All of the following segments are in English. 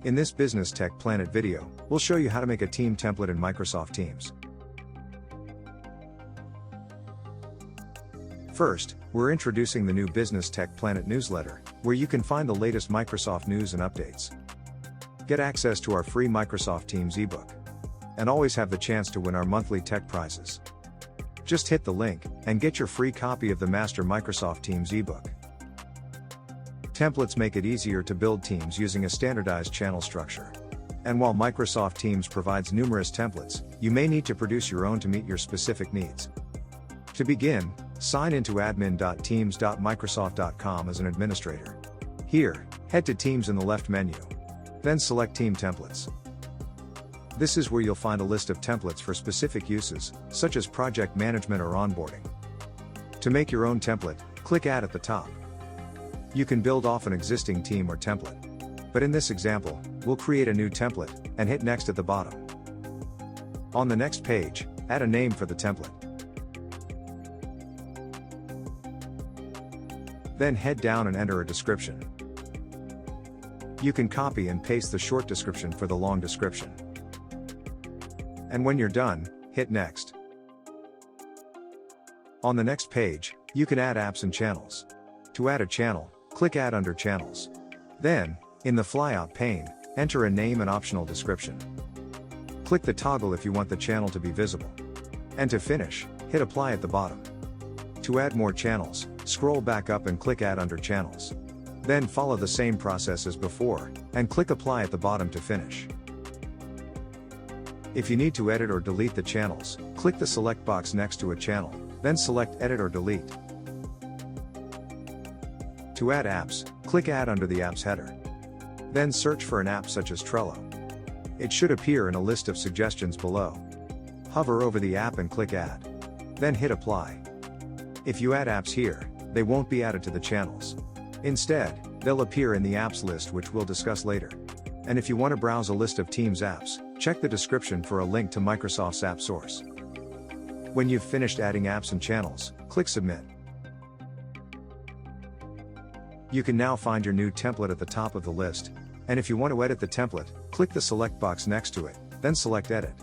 In this Business Tech Planet video, we'll show you how to make a team template in Microsoft Teams. First, we're introducing the new Business Tech Planet newsletter, where you can find the latest Microsoft news and updates. Get access to our free Microsoft Teams ebook. And always have the chance to win our monthly tech prizes. Just hit the link, and get your free copy of the Master Microsoft Teams ebook. Templates make it easier to build teams using a standardized channel structure. And while Microsoft Teams provides numerous templates, you may need to produce your own to meet your specific needs. To begin, sign into admin.teams.microsoft.com as an administrator. Here, head to Teams in the left menu. Then select Team Templates. This is where you'll find a list of templates for specific uses, such as project management or onboarding. To make your own template, click Add at the top. You can build off an existing team or template. But in this example, we'll create a new template, and hit Next at the bottom. On the next page, add a name for the template. Then head down and enter a description. You can copy and paste the short description for the long description. And when you're done, hit Next. On the next page, you can add apps and channels. To add a channel, click Add under Channels. Then, in the flyout pane, enter a name and optional description. Click the toggle if you want the channel to be visible. And to finish, hit Apply at the bottom. To add more channels, scroll back up and click Add under Channels. Then follow the same process as before, and click Apply at the bottom to finish. If you need to edit or delete the channels, click the select box next to a channel, then select Edit or Delete. To add apps, click Add under the Apps header. Then search for an app such as Trello. It should appear in a list of suggestions below. Hover over the app and click Add. Then hit Apply. If you add apps here, they won't be added to the channels. Instead, they'll appear in the apps list, which we'll discuss later. And if you want to browse a list of Teams apps, check the description for a link to Microsoft's App Source. When you've finished adding apps and channels, click Submit. You can now find your new template at the top of the list, and if you want to edit the template, click the select box next to it, then select Edit.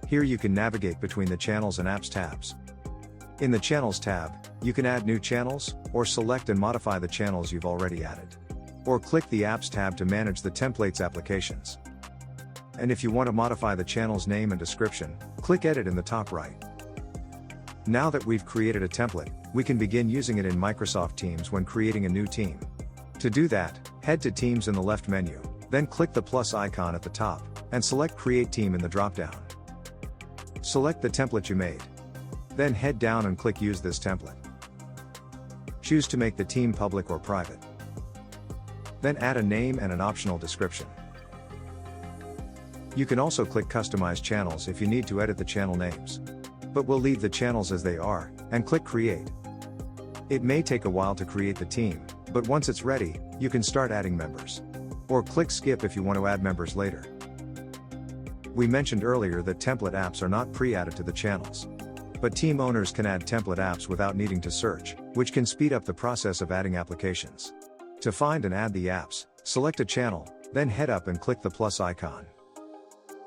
Here you can navigate between the Channels and Apps tabs. In the Channels tab, you can add new channels, or select and modify the channels you've already added. Or click the Apps tab to manage the template's applications. And if you want to modify the channel's name and description, click Edit in the top right. Now that we've created a template, we can begin using it in Microsoft Teams when creating a new team. To do that, head to Teams in the left menu, then click the plus icon at the top, and select Create Team in the drop-down. Select the template you made. Then head down and click Use this template. Choose to make the team public or private. Then add a name and an optional description. You can also click Customize Channels if you need to edit the channel names. But we'll leave the channels as they are, and click Create. It may take a while to create the team, but once it's ready, you can start adding members. Or click Skip if you want to add members later. We mentioned earlier that template apps are not pre-added to the channels. But team owners can add template apps without needing to search, which can speed up the process of adding applications. To find and add the apps, select a channel, then head up and click the plus icon.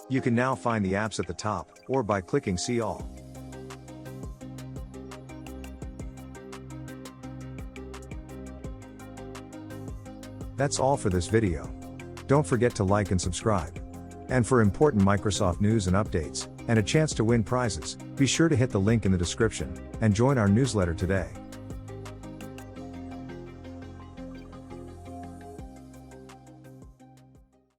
You can now find the apps at the top, or by clicking See All. That's all for this video. Don't forget to like and subscribe. And for important Microsoft news and updates, and a chance to win prizes, be sure to hit the link in the description, and join our newsletter today.